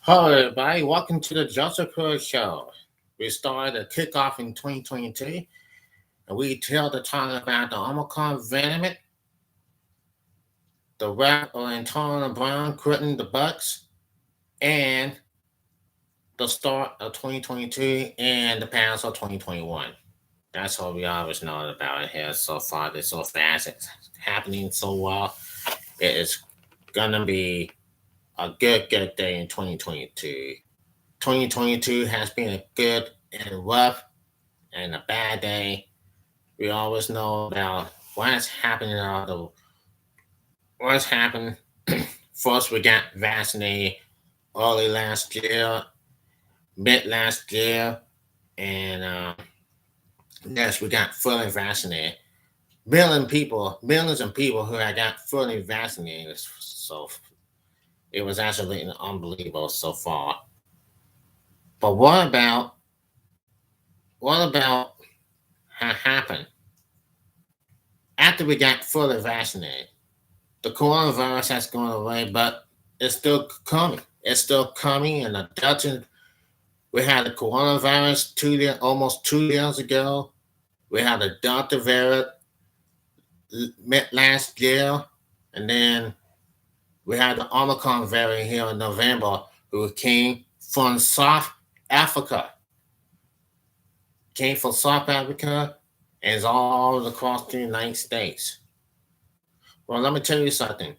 Hello, everybody. Welcome to the Joseph Crudup Show. We started a kickoff in 2022, and we tell the talk about the omicron variant, the rap of Antonio Brown quitting the Bucks, and the start of 2022 and the past of 2021. That's what we always know about it here so far. It's so fast. It's happening so well. It is gonna be a good day in 2022. 2022 has been a good and rough and a bad day. We always know about what's happening out of what's happened. First, we got vaccinated early last year, mid last year, and yes, we got fully vaccinated. Millions of people who had got fully vaccinated. So it was actually unbelievable so far. But what about what happened after we got fully vaccinated? The coronavirus has gone away, but it's still coming. It's still coming, and the Delta. We had the coronavirus almost 2 years ago. We had the Delta variant last year, and then we had the Omicron variant here in November, who came from South Africa. Came from South Africa and is all across the United States. Well, let me tell you something.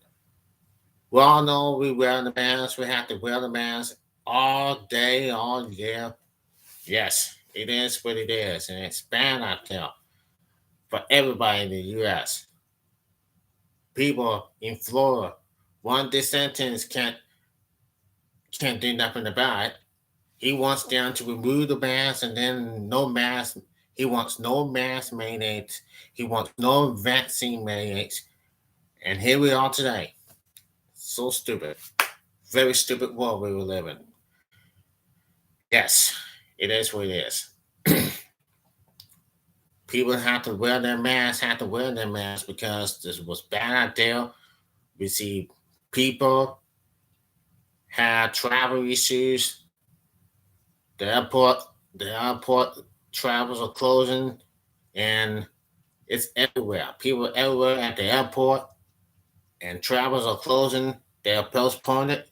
We all know we wear the mask. We have to wear the mask all day, all year. Yes, it is what it is, and it's bad out there for everybody in the U.S. People in Florida, one DeSantis can't do nothing about it. He wants them to remove the mask and then no mask. He wants no mask mandates. He wants no vaccine mandates. And here we are today. So stupid. Very stupid world we were living. Yes, it is what it is. People have to wear their masks because this was bad out there. We see people have travel issues. The airport, the airport travels are closing, and it's everywhere. People everywhere at the airport, and travels are closing. They are postponed it,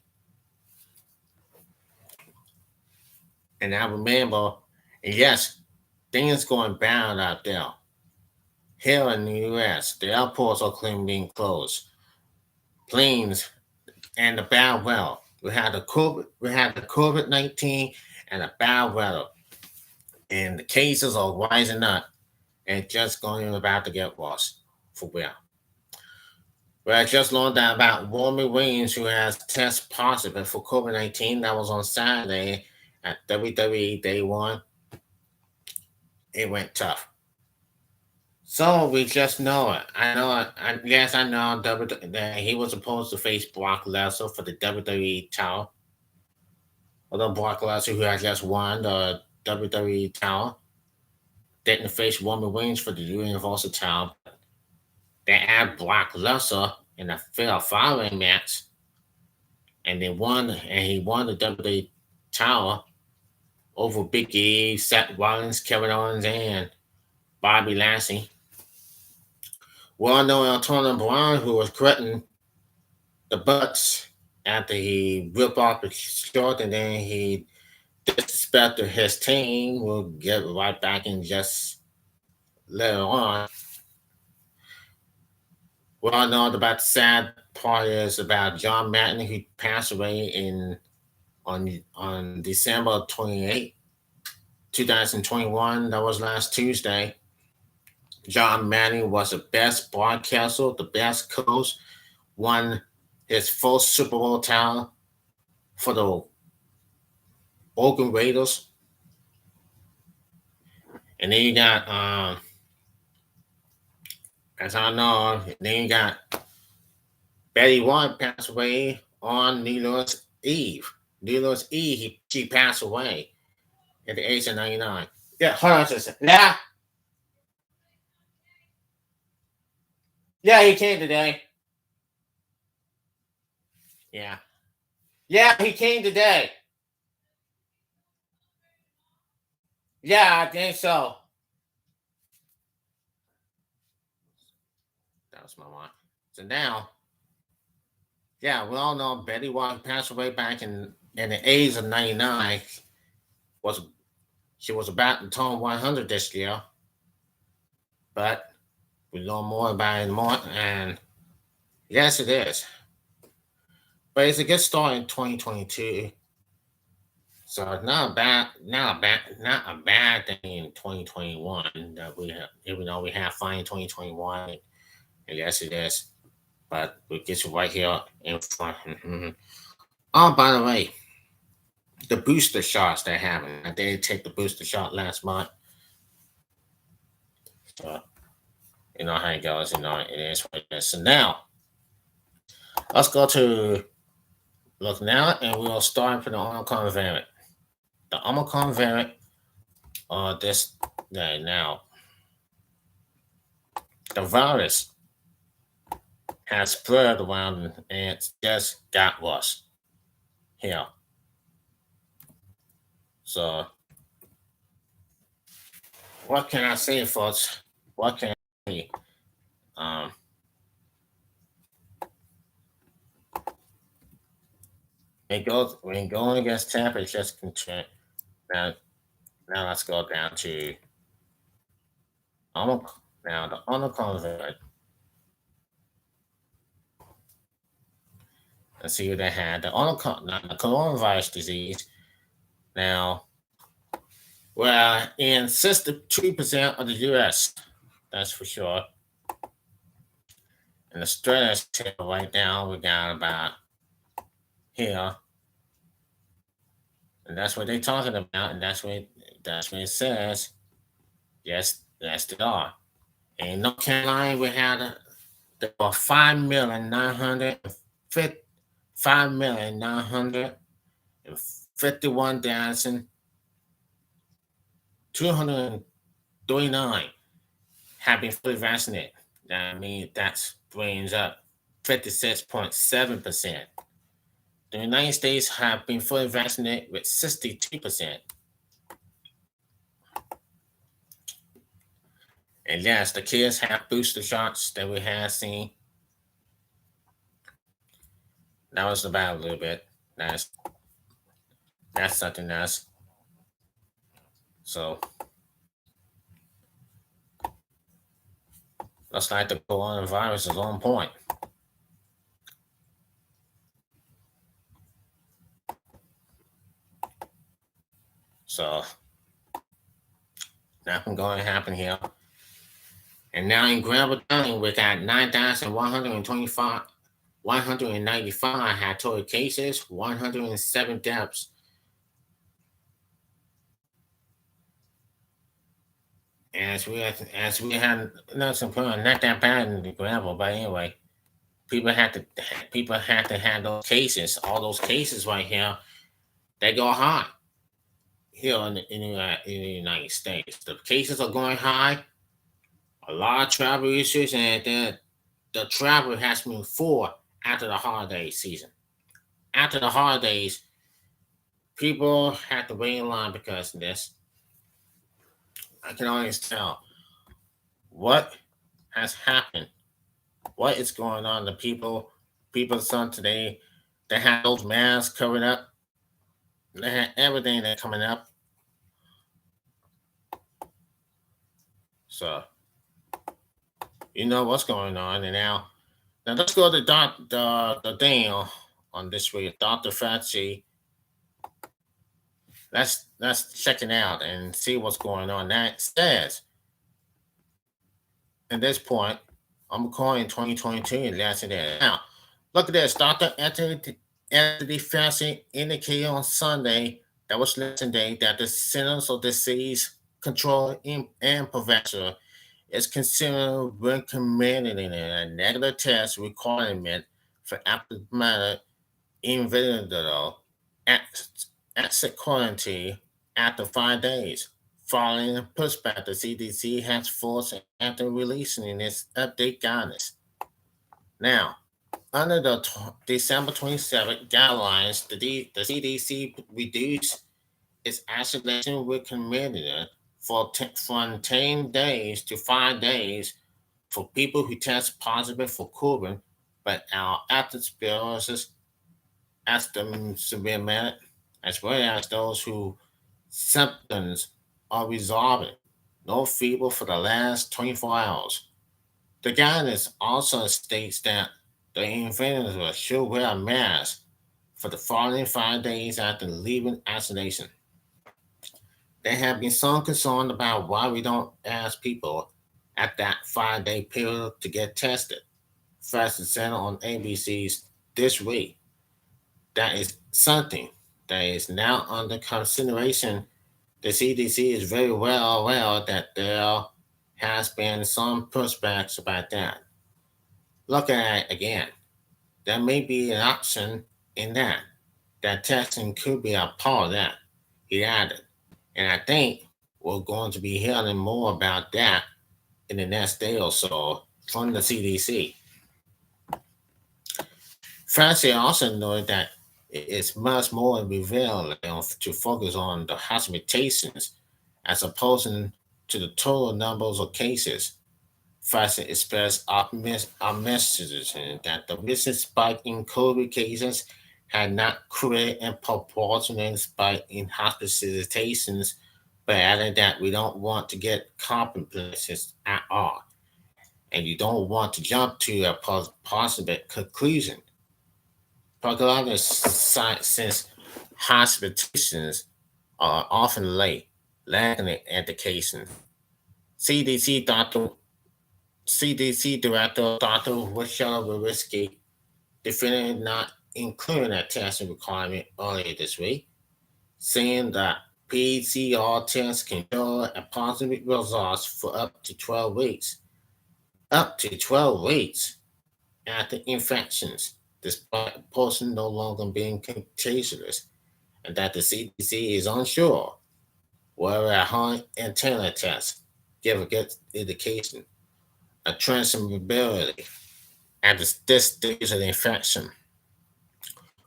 and I remember, and yes, things going bad out there. Here in the U.S., the airports are being closed. Planes and the bad weather. We had the COVID-19 and the bad weather, and the cases are rising up and just going about to get worse for real. Well, I just learned that about Roman Reigns, who has test positive for COVID-19. That was on Saturday at WWE Day One. It went tough. So we just know it. I know it. Yes, I know that he was supposed to face Brock Lesnar for the WWE title. Although Brock Lesnar, who had just won the WWE title, didn't face Roman Reigns for the Universal title. They had Brock Lesnar in a fair following match, and he won the WWE title over Big E, Seth Rollins, Kevin Owens, and Bobby Lashley. Well known Antonio Brown, who was quitting the Bucks after he ripped off his shirt and then he disrespected his team. We'll get right back in just later on. Well known about the sad part is about John Madden, who passed away on December 28, 2021. That was last Tuesday. John Madden was the best broadcaster, the best coach, won his first Super Bowl title for the Oakland Raiders. And then you got, as I know, then you got Betty White passed away on New Year's Eve. New Year's Eve, she passed away at the age of 99. Yeah, hold on just a second. Yeah, he came today. Yeah. Yeah, he came today. Yeah, I think so. That was my one. So now, yeah, we all know Betty White passed away back in the age of 99. Was She was about to turn 100 this year, but we know more about it more. And yes, it is. But it's a good start in 2022. So it's not a bad thing in 2021 that we have, even though we have fine in 2021. And yes, it is. But we get you right here in front. Oh, by the way, the booster shots they're having. I did take the booster shot last month. So you know how it goes. You know it is what it is. So now let's go to look now, and we'll start with the Omicron variant. The Omicron variant, this now the virus has spread around and it's just got worse here. So what can I say, folks? What can I say? Um, when going against temperatures control. Now, now let's go down to Omicron. Now the Omicron variant. Let's see what they had. The Omicron, not the coronavirus disease. Now, well, in 63% of the U.S., that's for sure. And Australia right now, we got about here, and that's what they're talking about, and that's what it says. Yes, they are. In North Carolina, we had there were 5,951,239 have been fully vaccinated. That means that brings up 56.7%. The United States have been fully vaccinated with 62%. And yes, the kids have booster shots that we have seen. That was about a little bit. That's something else. So looks like the coronavirus is on point. So nothing going to happen here. And now in Grand County, we got 9,125, 195 had total cases, 107 deaths. As we had nothing not that bad in the gravel, but anyway, people had to have those cases. All those cases right here, they go high here in the United States. The cases are going high. A lot of travel issues, and then the travel has been full after the holiday season. After the holidays, people have to wait in line because of this. I can always tell what has happened, what is going on. The people son today, they have those masks covered up. They have everything that's coming up. So you know what's going on. And now let's go to the thing on this week. Dr. Fauci. Let's check it out and see what's going on. That says at this point, I'm calling 2022 and that's it. Now, look at this. Dr. Anthony Fauci indicated on Sunday, that was yesterday, that the Centers of Disease Control and Prevention is considering recommending a negative test requirement for asymptomatic individual exit quarantine after 5 days. Following pushback, the CDC has forced after releasing its update guidance. Now, under the December 27th guidelines, the CDC reduced its isolation recommended from 10 days to 5 days for people who test positive for COVID, but are atherosclerosis, astigmatic, as well as those whose symptoms are resolving. No fever for the last 24 hours. The guidance also states that the individual should wear a mask for the following 5 days after leaving isolation. There have been some concern about why we don't ask people at that 5 day period to get tested. Fast said on ABC's This Week. That is something that is now under consideration. The CDC is very well aware that there has been some pushbacks about that. Look at it again. There may be an option in that testing could be a part of that, he added. And I think we're going to be hearing more about that in the next day or so from the CDC. Francie also noted that it is much more revealing to focus on the hospitalizations as opposed to the total numbers of cases. Francie expressed optimism that the recent spike in COVID cases had not created a proportionate spike in hospitalizations, but added that we don't want to get compromises at all, and you don't want to jump to a possible conclusion. Particularly since hospitalizations are often late, lacking education. CDC Dr. CDC Director Dr. Rochelle Lewinsky defended not including a testing requirement earlier this week, saying that PCR tests can show a positive results for up to 12 weeks. Up to 12 weeks after infections, despite a person no longer being contagious, and that the CDC is unsure whether a high antenna test give a good indication of transmissibility at this stage of the infection.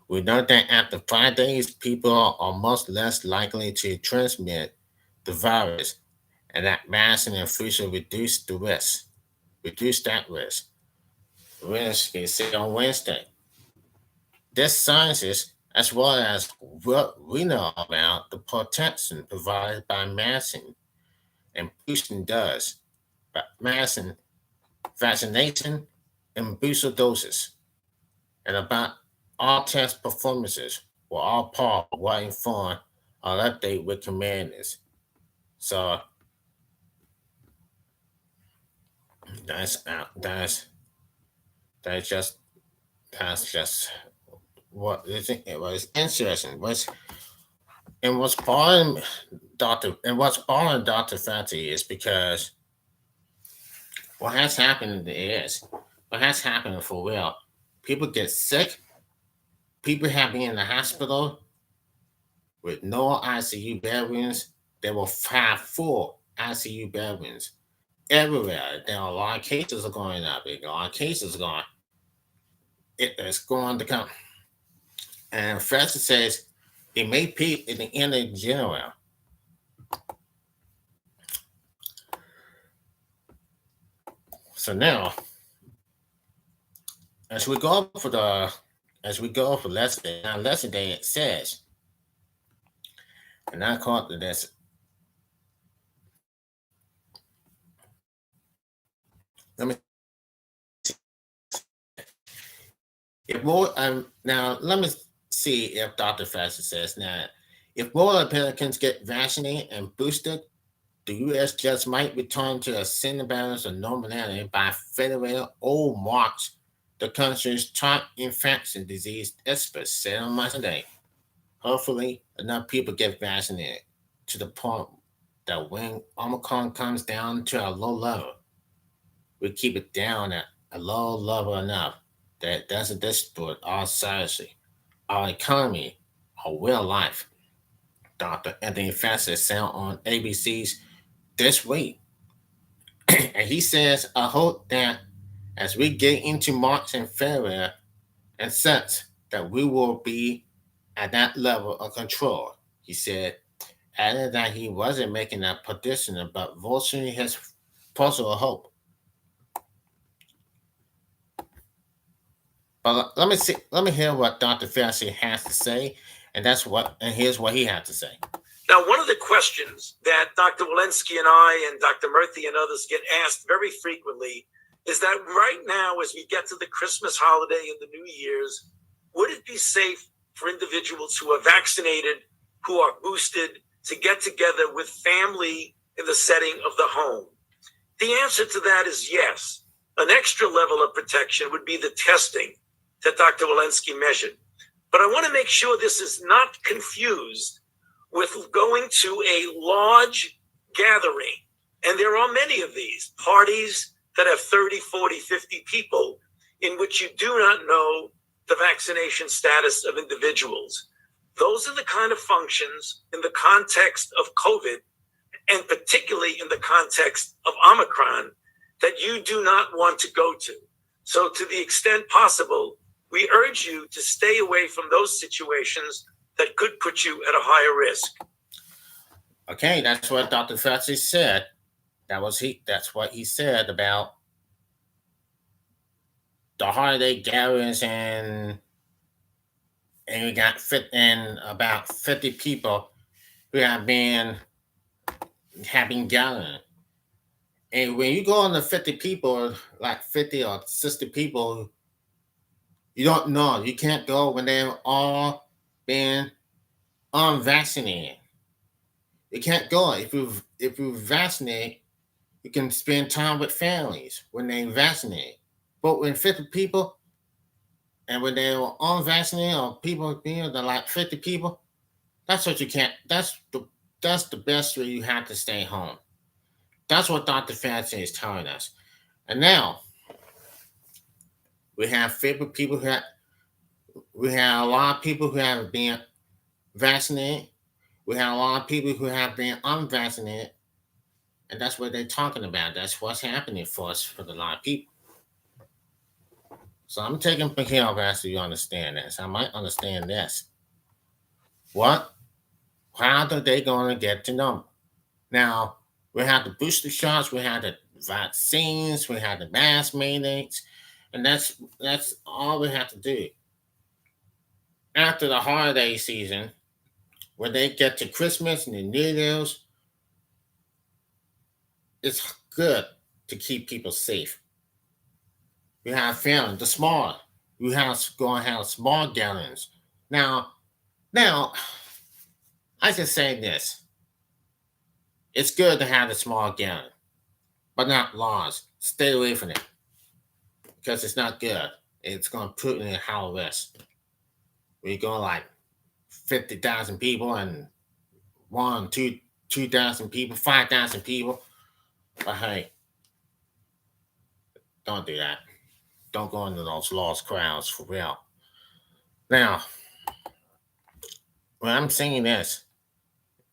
We know that after 5 days, people are much less likely to transmit the virus, and that masking and freezing reduce that risk. Wednesday said on Wednesday. This sciences, as well as what we know about the protection provided by masking and boosting does, but masking, vaccination, and booster doses, and about all test performances were all part of what informed our update with commanders. So that's that's that's just that's just what it was interesting. What's bothering Dr. Fauci is because what has happened is what has happened for real. People get sick. People have been in the hospital with no ICU bed rooms. There were 5 full ICU bed rooms everywhere. There are a lot of cases are going up. A lot of cases are going. It is going to come. And Francis says it may peak at the end of January. So now, as we go for lesson day, now lesson day it says, and I caught this. Let me if more now let me see if Dr. Francis says now if more Americans get vaccinated and boosted, the U.S. just might return to a semblance of normality by February or March, the country's top infection disease experts said on Monday. Hopefully, enough people get vaccinated to the point that when Omicron comes down to a low level, we keep it down at a low level enough that it doesn't distort our society, our economy, our real life. Dr. Anthony Fauci said on ABC's This Week. And he says, I hope that as we get into March and February and such, that we will be at that level of control. He said, added that he wasn't making a prediction, but voicing his personal hope. But let me hear what Dr. Fauci has to say, and here's what he had to say. Now, one of the questions that Dr. Walensky and I and Dr. Murthy and others get asked very frequently is that right now, as we get to the Christmas holiday and the New Year's, would it be safe for individuals who are vaccinated, who are boosted, to get together with family in the setting of the home? The answer to that is yes. An extra level of protection would be the testing that Dr. Walensky measured. But I want to make sure this is not confused with going to a large gathering. And there are many of these parties that have 30, 40, 50 people in which you do not know the vaccination status of individuals. Those are the kind of functions in the context of COVID, and particularly in the context of Omicron, that you do not want to go to. So to the extent possible, we urge you to stay away from those situations that could put you at a higher risk. Okay, that's what Dr. Fauci said. That's what he said about the holiday gatherings, and we got about 50 people who have been gathering. And when you go on the 50 people, like 50 or 60 people, you don't know. You can't go when they've all been unvaccinated. You can't go. If you vaccinate, you can spend time with families when they vaccinate. But when 50 people, and when they were unvaccinated, or people being like 50 people, that's what you can't. That's the best way. You have to stay home. That's what Dr. Fauci is telling us. And now we have 50 people we have a lot of people who have been vaccinated. We have a lot of people who have been unvaccinated. And that's what they're talking about. That's what's happening for us, for a lot of people. So I'm taking for here so you understand this. I might understand this. What? How are they going to get to know? Now, we have the booster shots, we have the vaccines, we have the mask mandates, and that's all we have to do. After the holiday season, when they get to Christmas and the New Year's, it's good to keep people safe. We have family, the small. We have going to have small gatherings. Now, I can say this. It's good to have a small gathering, but not large. Stay away from it because it's not good. It's going to put you in high risk. We're going like 50,000 people and 2,000 people, 5,000 people. But hey, don't do that. Don't go into those lost crowds for real. Now, when I'm saying this,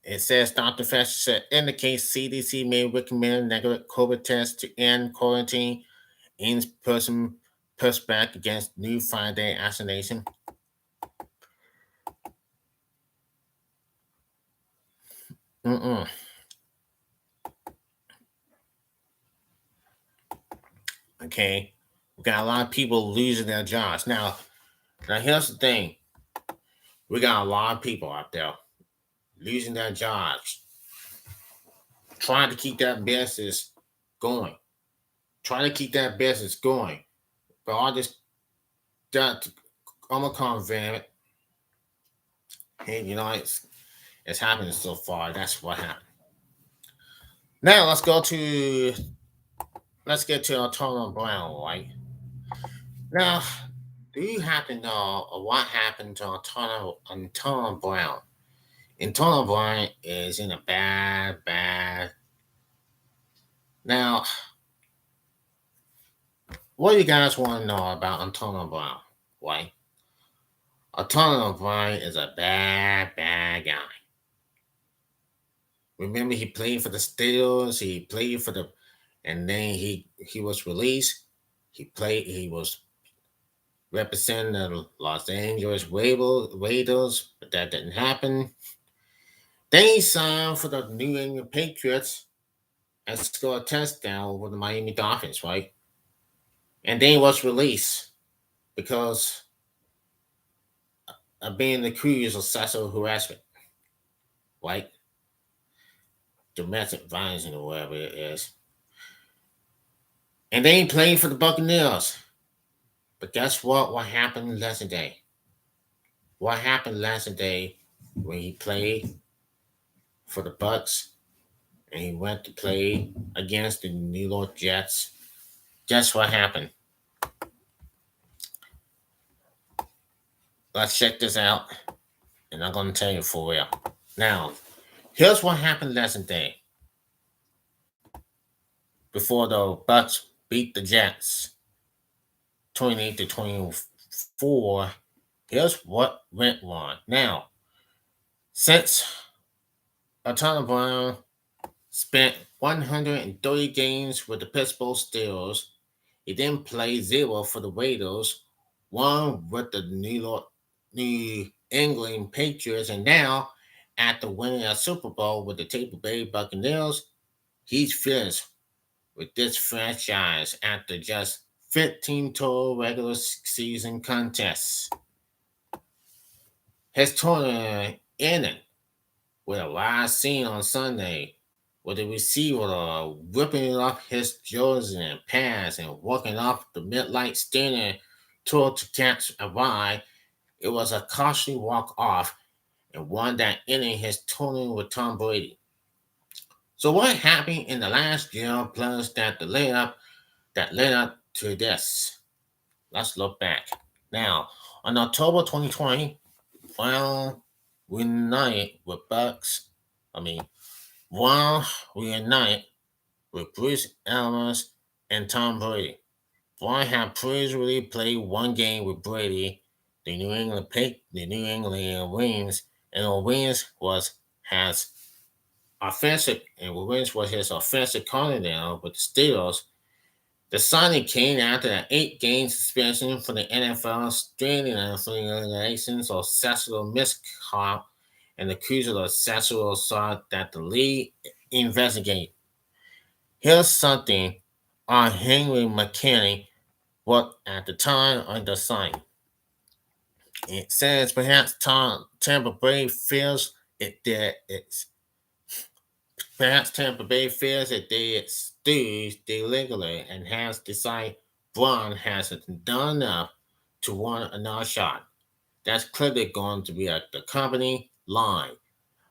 it says Dr. Fauci said, in the case CDC may recommend negative COVID tests to end quarantine, in-person pushback against new 5-day isolation. Okay, we got a lot of people losing their jobs. Now here's the thing. We got a lot of people out there losing their jobs, trying to keep that business going. But all this that Omicron variant, hey, it's happening so far. That's what happened. Now let's get to Antonio Brown, right? Now, do you happen to know what happened to Antonio Brown? Antonio Brown is in a bad. Now, what do you guys want to know about Antonio Brown, right? Antonio Brown is a bad guy. Remember, he played for the Steelers. He played for and then he was released. He was representing the Los Angeles Raiders, but that didn't happen. They signed for the New England Patriots and scored a touchdown over the Miami Dolphins, right? And then he was released because of being accused of sexual harassment, right? Domestic violence or whatever it is. And they played for the Buccaneers. But guess what? What happened yesterday? What happened yesterday when he played for the Bucks and he went to play against the New York Jets? Guess what happened? Let's check this out, and I'm gonna tell you for real. Now, here's what happened yesterday before the Bucks beat the Jets 28-24. Here's what went wrong. Now, since Antonio Brown spent 130 games with the Pittsburgh Steelers, he then played zero for the Raiders, one with the New England Patriots, and now after winning a Super Bowl with the Tampa Bay Buccaneers, he's finished with this franchise after just 15 total regular season contests. His tournament ended with a live scene on Sunday with the receiver ripping off his jersey and pads and walking off the midnight stadium tour to catch a ride. It was a costly walk off and one that ended his tournament with Tom Brady. So what happened in the last year plus that led up to this? Let's look back. Now, on October 2020, Brown reunited with Bucks. Brown reunited with Bruce Arians and Tom Brady. Brown had previously played one game with Brady, the New England Wings, and the Wings was his offensive coordinator with the Steelers. The signing came after an 8-game suspension from the NFL straining affiliations of sexual misconduct and accused of sexual assault that the league investigate. Here's something on Henry McKinney wrote at the time of the signing. It says perhaps Tampa Bay feels it did its Perhaps Tampa Bay feels that they excused illegally and has decided Braun hasn't done enough to warrant another shot. That's clearly going to be the company line.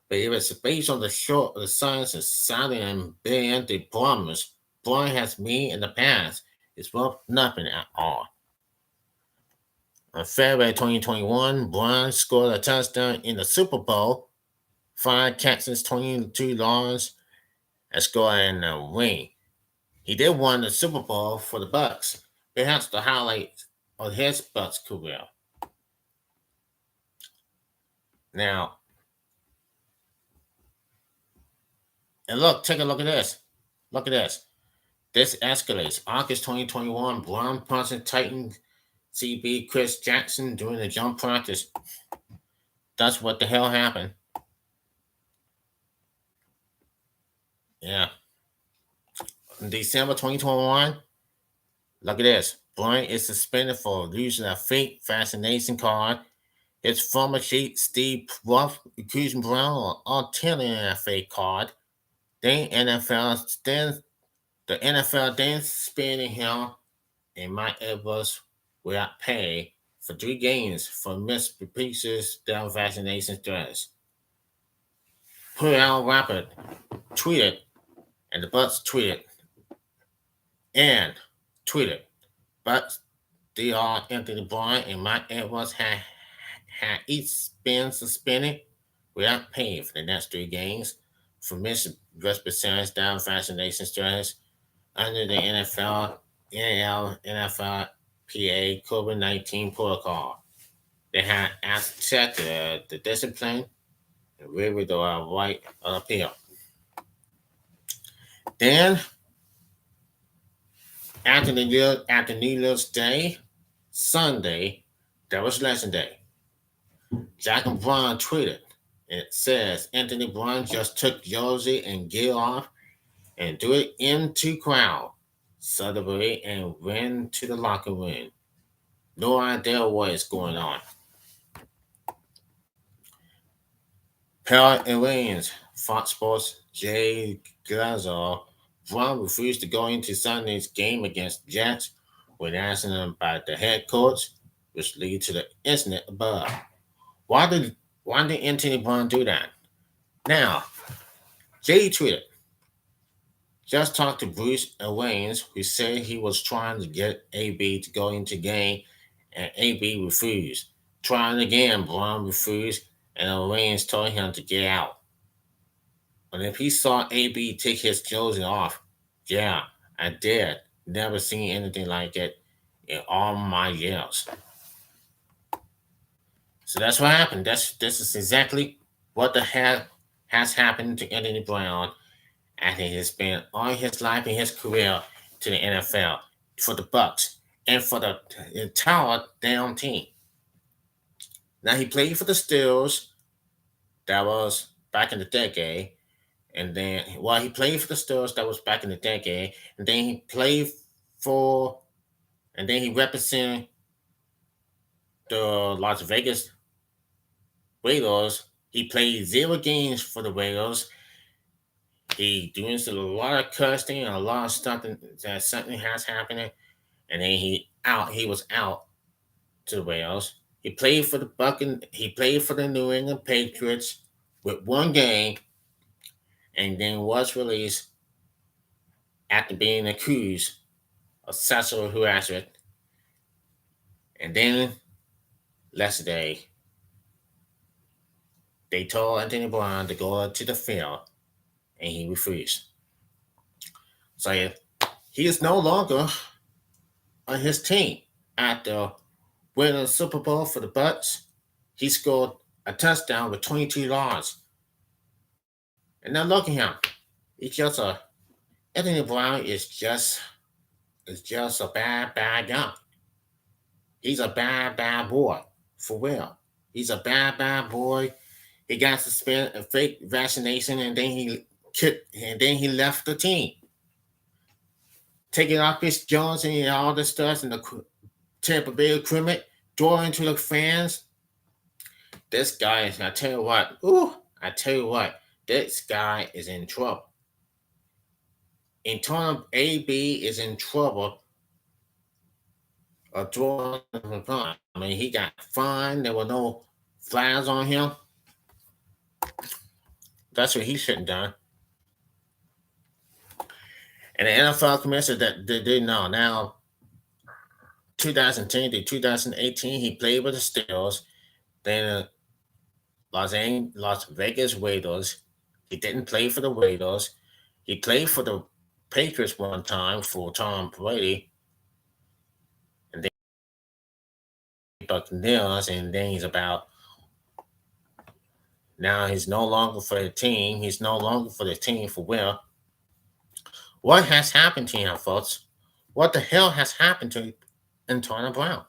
But if it's based on the science and sounding and being anti-promise Braun has made in the past, it's worth nothing at all. On February 2021, Braun scored a touchdown in the Super Bowl, 5 catches, 22 yards, and scored in the win. He did win the Super Bowl for the Bucks. Perhaps the highlight of his Bucks career. Now, and take a look at this. Look at this. This escalates. August 2021, Braun punching Titan CB Chris Jackson during the jump practice. That's what the hell happened. Yeah. In December 2021, look at this. Braun is suspended for using a fake vaccination card. His former chief, Steve Ruff, accused Braun of obtaining a fake card. The NFL then suspended him and Mike Edwards without pay for 3 games for misrepresenting their vaccination status. Put out rapid tweeted, and the Bucks tweeted, but they are Anthony Braun and Mike Edwards had each been suspended without pay for the next 3 games for misrepresenting their vaccination status under the NFLPA COVID-19 protocol. They had accepted the discipline and waived the right of appeal. Then, after New Year's Day, Sunday, that was Election Day. Jack and Braun tweeted, It says Anthony Brown just took Josie and Gil off and threw it into crowd, celebrate and ran to the locker room. No idea what is going on. Pearl and Williams, Fox Sports, Jay Glazer. Brown refused to go into Sunday's game against Jets when asked him by the head coach, which led to the incident above. Why did Anthony Brown do that? Now, Jay tweeted, just talked to Bruce Waynes, who said he was trying to get AB to go into game, and AB refused. Trying again, Brown refused, and Waynes told him to get out. But if he saw AB take his jersey off, yeah, I did. Never seen anything like it in all my years. So that's what happened. This is exactly what the hell has happened to Anthony Brown after he spent all his life and his career to the NFL for the Bucks and for the entire damn team. Now he played for the Steelers. That was back in the decade. And then, well, he played for the Steelers. That was back in the decade. And then he played for, and then he represented the Las Vegas Raiders. He played 0 games for the Raiders. He doing a lot of cursing and a lot of stuff that something has happened. And then he was out to the Raiders. He played for he played for the New England Patriots with 1 game, and then was released after being accused of sexual harassment. And then yesterday, they told Anthony Brown to go to the field, and he refused. So he is no longer on his team. After winning the Super Bowl for the Bucks, he scored a touchdown with 22 yards. And now look at him. Anthony Brown is just a bad guy. He's a bad boy, for real. He's a bad boy. He got suspended a fake vaccination, and then he left the team, taking off his Jones and all the stuff and the Tampa Bay equipment, throwing to the fans. This guy is, I tell you what, this guy is in trouble. Antonio AB is in trouble. I mean, he got fined. There were no flags on him. That's what he shouldn't done. And the NFL commissioner that they didn't know. Now, 2010 to 2018, he played with the Steelers. Then Las Vegas Raiders. He didn't play for the Raiders. He played for the Patriots one time for Tom Brady. And then Buccaneers, and then now he's no longer for the team. He's no longer for the team for real. What has happened to him, folks? What the hell has happened to Antonio Brown?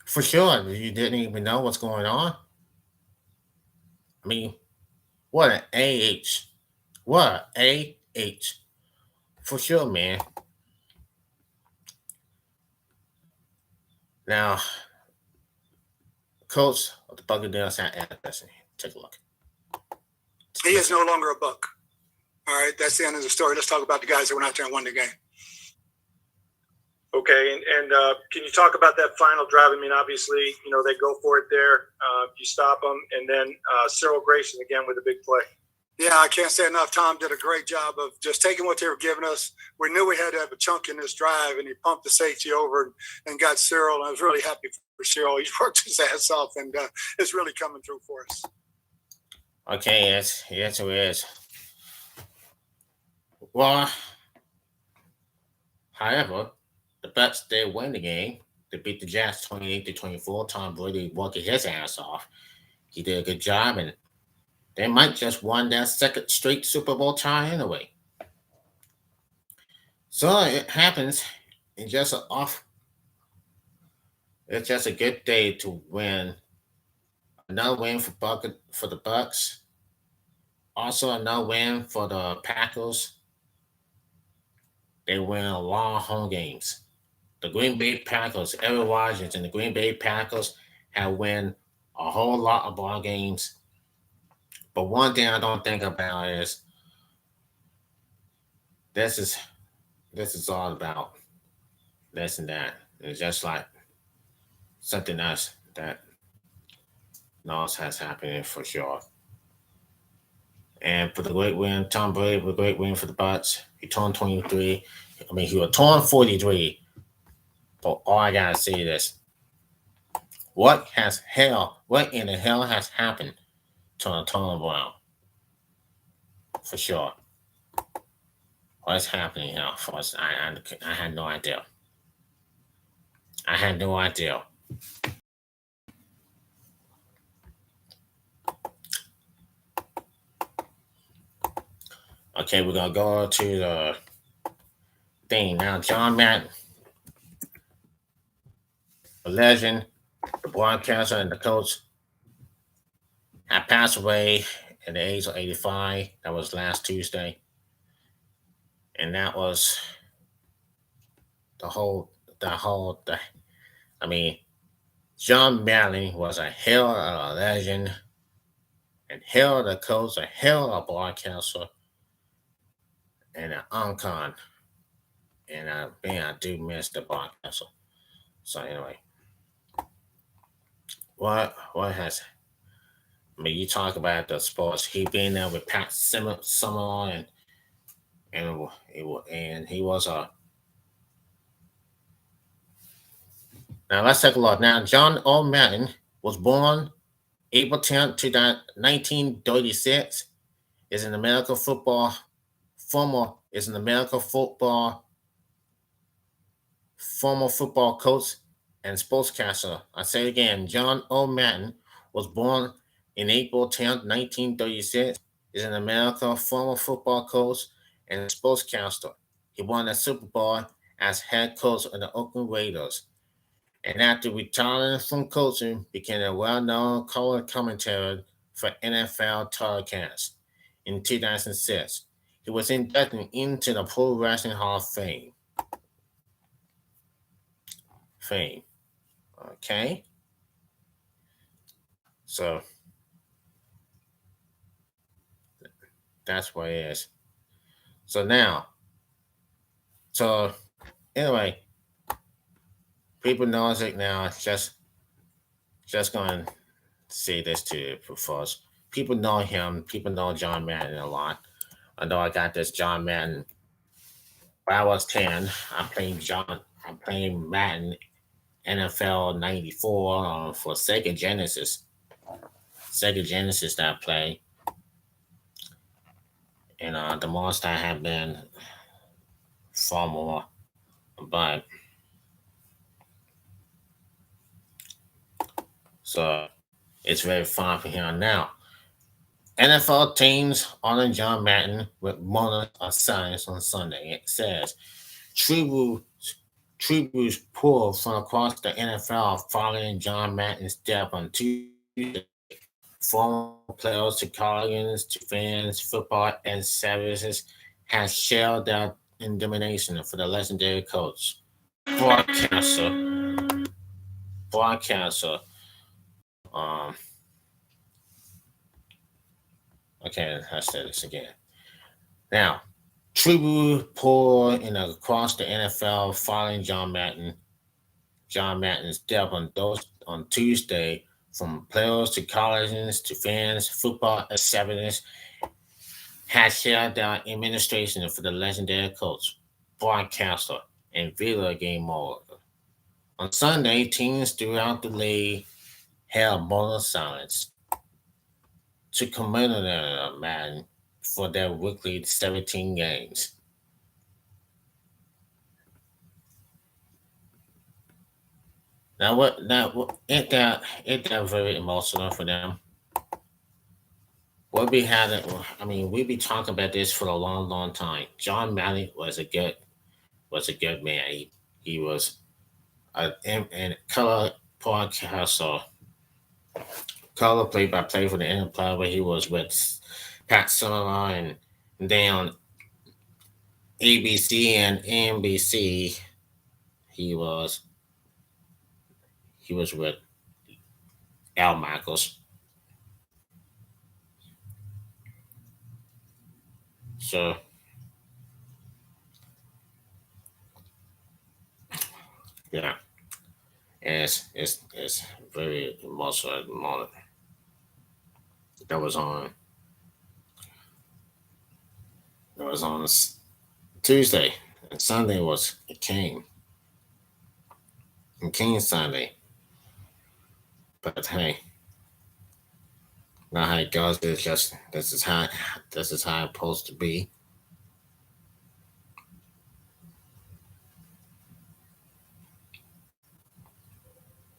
For sure, you didn't even know what's going on. I mean, what an AH. What an AH. For sure, man. Now, coach of the Buccaneers, take a look. He is no longer a Buck. All right, that's the end of the story. Let's talk about the guys that went out there and won the game. Okay, and can you talk about that final drive? I mean, obviously, they go for it there. You stop them, and then Cyril Grayson again with a big play. Yeah, I can't say enough. Tom did a great job of just taking what they were giving us. We knew we had to have a chunk in this drive, and he pumped the safety over and got Cyril. And I was really happy for Cyril. He's worked his ass off, and it's really coming through for us. Okay, yes, it is. Well, however, the Bucks did win the game. They beat the Jets 28-24. Tom Brady worked his ass off. He did a good job, and they might just won their second straight Super Bowl tie anyway. So it happens in just an off It's just a good day to win. Another win for the Bucks. Also another win for the Packers. They win a lot of home games. The Green Bay Packers, Aaron Rodgers and the Green Bay Packers have won a whole lot of ball games. But one thing I don't think about is this is this is all about this and that. It's just like something else that else has happened for sure. And for the great win, Tom Brady with a great win for the Bucks. He turned 23. I mean, he was torn 43. But all I gotta say is, what in the hell has happened to Antonio Brown? For sure. What's happening here? For us? I had no idea. I had no idea. Okay, we're gonna go to the thing now. John Madden, the legend, the broadcaster, and the coach, had passed away at the age of 85. That was last Tuesday, and that was the. I mean, John Madden was a hell of a legend, and hell of a coach, a hell of a broadcaster, and an icon. And I do miss the broadcaster. So anyway, what has? I mean, you talk about the sports. He been there with Pat Summerall, and he was a. Now let's take a look. Now John O. Madden was born April 10th, 1936. Is an American football former football coach and sportscaster. I say it again, John O. Madden was born in April 10th, 1936. Is an American former football coach and sportscaster. He won the Super Bowl as head coach of the Oakland Raiders. And after retiring from coaching, became a well-known color commentator for NFL telecasts. In 2006, he was inducted into the Pro Wrestling Hall of Fame. Okay. So that's what it is. So anyway, people know it now. Just going to say this to you first. People know him. People know John Madden a lot. I know I got this John Madden. When I was 10, I'm playing Madden NFL 94 for Sega Genesis. Sega Genesis that I play. And the most I have been far more. But so it's very fun for him now. NFL teams honor John Madden with moments of silence on Sunday. It says tributes poured from across the NFL following John Madden's death on Tuesday. Former players to colleagues to fans, football and services has shared their indignation for the legendary coach. Broadcaster. Okay, let's say this again. Now, tribute poured in across the NFL following John Madden's death on Tuesday, from players to colleagues to fans, football executives has shared their administration for the legendary coach, broadcaster, and video game mode. On Sunday, teams throughout the league held moment of silence to commemorate Madden for their weekly 17 games. Now, ain't that very emotional for them? We'll be having, I mean, we'll be talking about this for a long, long time. John Madden was a good man. He was and color podcaster, color play-by-play for the Empire, where he was with Pat Summerall, and then on ABC and NBC, he was with Al Michaels. So yeah, it's very emotional at the moment. That was on Tuesday, and Sunday was King Sunday. But hey, not how it goes. It's just this is how it's supposed to be.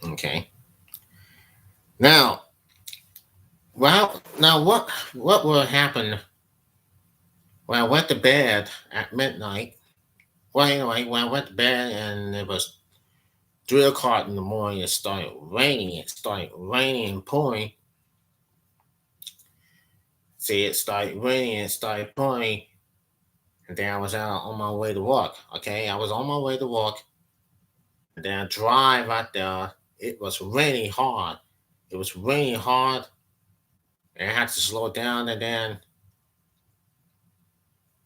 Okay. Now, what will happen when I went to bed at midnight? Well, anyway, when I went to bed and it was 3 o'clock in the morning, it started raining. It started raining and pouring. See, it started raining. It started pouring, and then I was out on my way to work. Okay, I was on my way to work, and then I drive out there. It was raining hard. It was raining hard, and I had to slow down. And then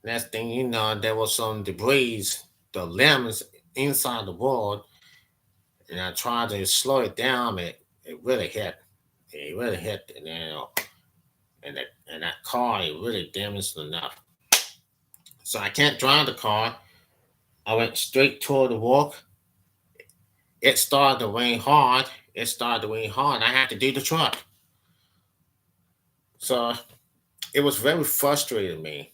next thing you know, there was some debris, the limbs inside the wall, and I tried to slow it down. It really hit. It really hit, and that car, it really damaged enough. So I can't drive the car. I went straight toward the walk. It started to rain hard. I had to do the truck. So it was very frustrating me.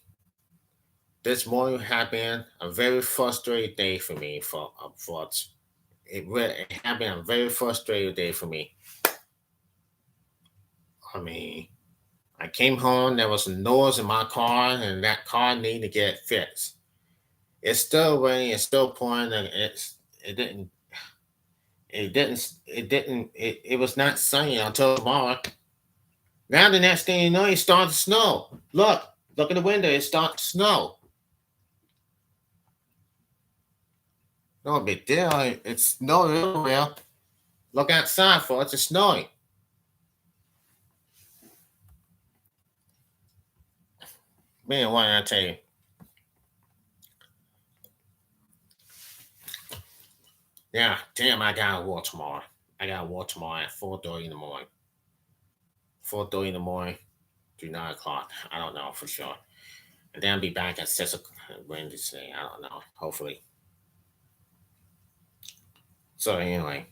This morning had been a very frustrating day for me. It had been a very frustrating day for me. I mean, I came home. There was some noise in my car, and that car needed to get fixed. It's still raining. It's still pouring, and it didn't. It was not sunny until tomorrow. Now the next thing you know, it started to snow. Look at the window. It started to snow. No big deal. It's snowing everywhere. Look outside, folks. It's snowing. Man, why did I tell you? Yeah, damn, I got to work tomorrow. I got to work tomorrow at 4:30 in the morning. 4:30 in the morning to 9 o'clock. I don't know for sure. And then I'll be back at 6 o'clock Wednesday. I don't know. Hopefully. So anyway.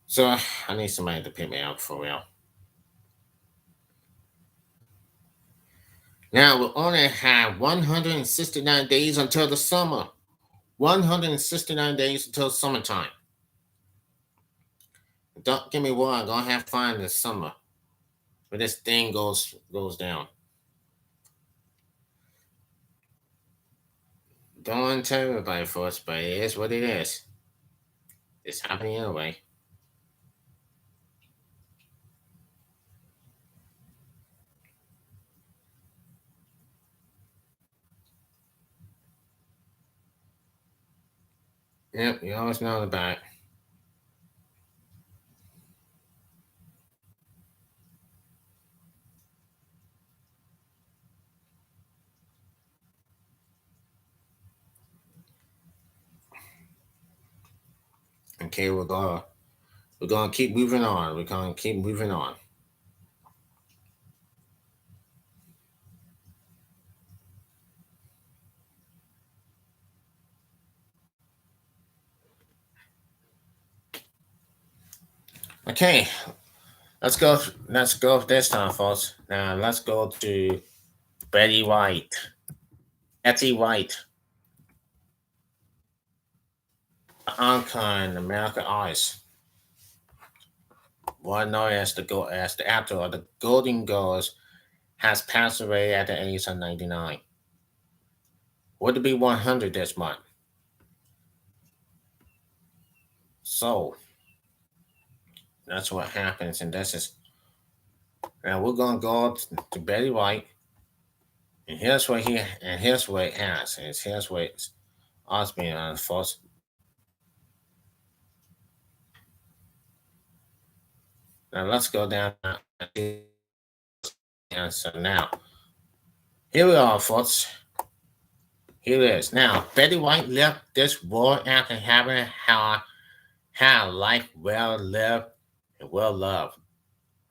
So I need somebody to pick me up for real. Now we only have 169 days until the summer. 169 days until summertime. Don't get me wrong, I'm gonna have fun this summer. But this thing goes down. Don't want to tell everybody first, but it is what it is. It's happening anyway. Yep, you always know about it. Okay, we're gonna keep moving on. We're gonna keep moving on. Okay, let's go. Let's go this time, folks. Now let's go to Betty White. Betty White, icon, American Ice. One known as the actor of the Golden Girls, has passed away at the age of 99. Would it be 100 this month? So that's what happens, and this is now we're gonna go to Betty White, and here's what it has, and here's what it's us being honest, folks. Now let's go down. And so now here we are, folks. Here it is. Now Betty White left this world after having had a life well lived and well loved.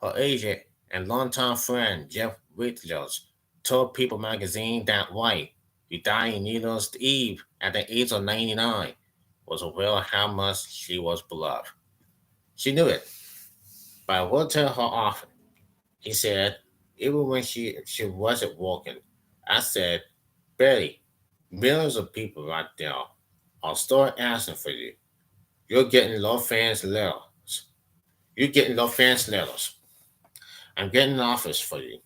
Her agent and longtime friend Jeff Whitlows told People magazine that White, who died in New Year's Eve at the age of 99, was aware of how much she was beloved. She knew it, but I will tell her often. He said, even when she wasn't walking, I said, Betty, millions of people out there are still asking for you. You're getting low fans letters. You're getting low fans letters. I'm getting offers for you.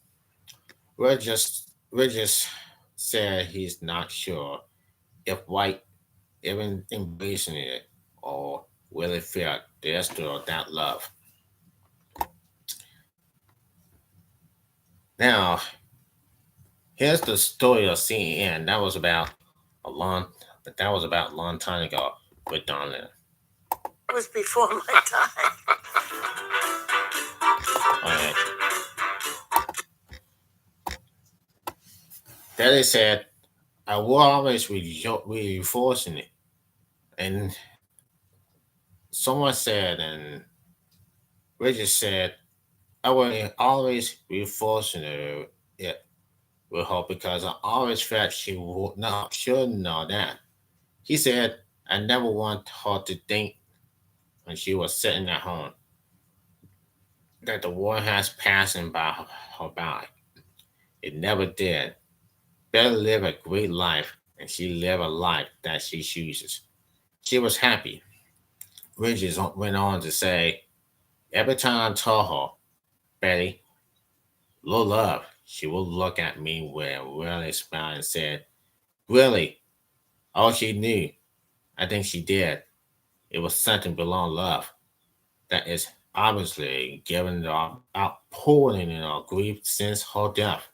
Regis said he's not sure if White even embracing it or really felt there's still that love. Now, here's the story of CN. That was about a long time ago with Donna. It was before my time. Okay. Then they said, I will always reinforcing it. And someone said, and Richard said, I will always reinforcing it with her because I always felt should know that. He said, I never want her to think when she was sitting at home that the war has passing by her by. It never did. Better live a great life, and she lived a life that she chooses. She was happy. Bridges went on to say, every time I told her, Betty, little love, she would look at me with a really smile and said, really? All she knew, I think she did. It was something beyond love. That is obviously given the outpouring in our grief since her death.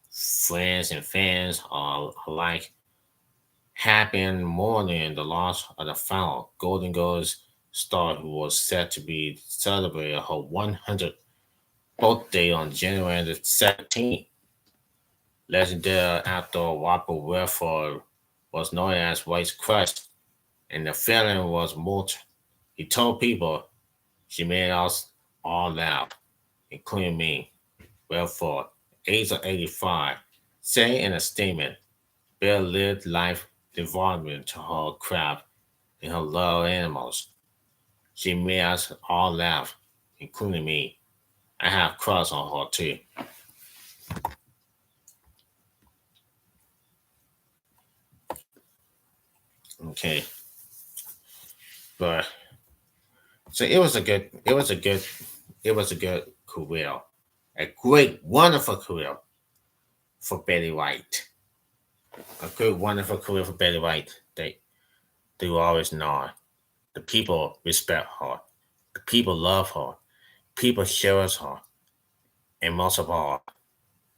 Friends and fans are alike happy and mourning the loss of the final Golden Girls star who was set to be celebrating her 100th birthday on January the 17th. Legendary actor Walker Redford was known as White's crush, and the feeling was mutual. He told people she made us all laugh, including me. Redford, age of 85, said in a statement, Bill lived life devoted to her craft and her love of animals. She made us all laugh, including me. I have crush on her too. Okay. But so it was a good career. A great, wonderful career for Betty White. A good, wonderful career for Betty White. They will always know her. The people respect her. The people love her. People cherish her. And most of all,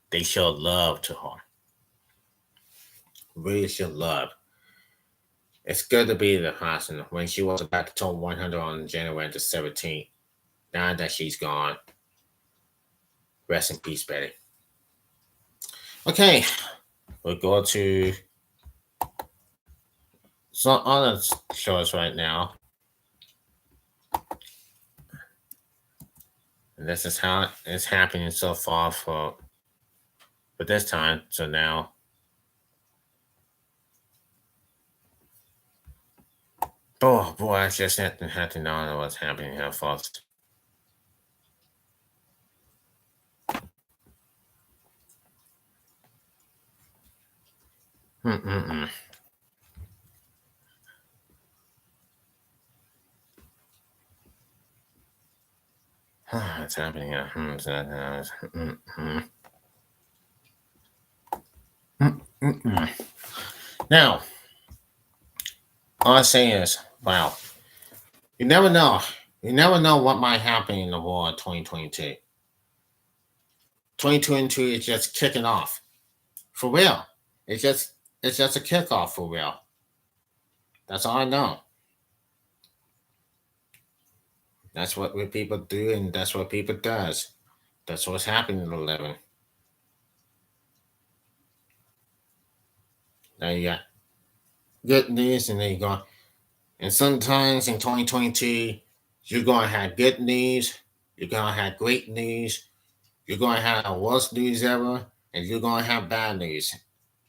they show love to her. Really show love. It's good to be the hospital when she was about to turn 100 on January the 17th. Now that she's gone, rest in peace, Betty. Okay, we'll go to some other shows right now. And this is how it's happening so far for this time. So now, oh boy, I just had to know what's happening here, folks. Mm-mm-mm. It's happening here. Now, all I'm saying is, wow, You never know. You never know what might happen in the war in 2022. 2022 is just kicking off. For real. It's just a kickoff for real. That's all I know. That's what we people do, and that's what people does. That's what's happening in the living. Now you got good news, and then you go. And sometimes in 2022, you're gonna have good news. You're gonna have great news. You're gonna have the worst news ever, and you're gonna have bad news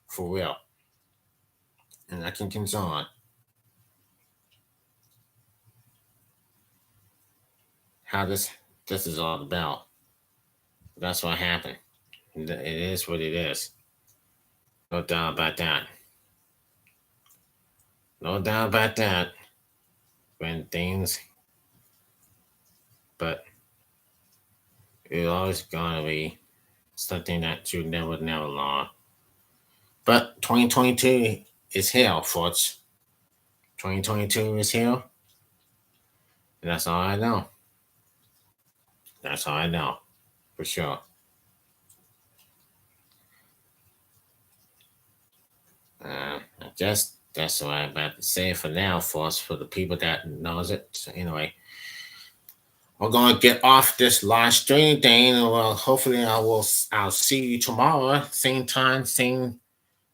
for real. And I can continue on. How this is all about. That's what happened. It is what it is. No doubt about that. No doubt about that. When things, but it's always gonna be something that you never learn. But 2022 is here, folks. 2022 is here. And that's all I know. That's all I know. For sure. I guess that's what I'm about to say for now, folks, for the people that knows it. So anyway, we're gonna get off this live stream thing, and well, hopefully I'll see you tomorrow, same time, same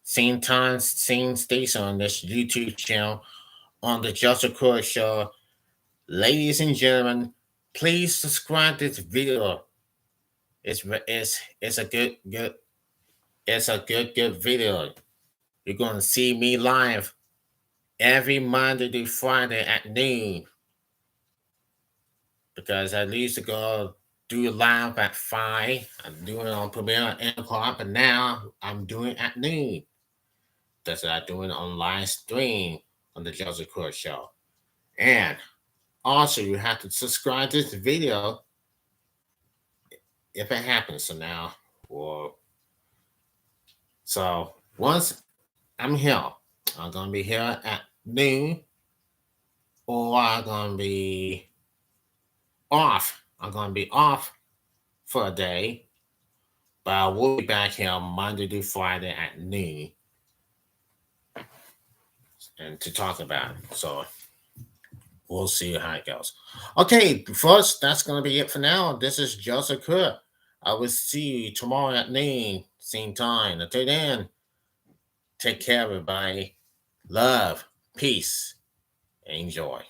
station on this YouTube channel on the Joseph Crudup Show. Ladies and gentlemen, please subscribe to this video. It's a good video. You're gonna see me live every Monday to Friday at noon. Because I used to go do it live at 5. I'm doing it on premiere at 8 o'clock, but now I'm doing it at noon. That's what I'm doing on live stream on the Joseph Crudup Show. And also, you have to subscribe to this video if it happens. So once I'm here, I'm gonna be here at noon, or I'm gonna be off. I'm gonna be off for a day, but I will be back here Monday to Friday at noon, and to talk about it. So we'll see how it goes. Okay, folks, that's gonna be it for now. This is Joseph Crudup. I will see you tomorrow at noon, same time. Until then, take care, everybody. Love, peace, and enjoy.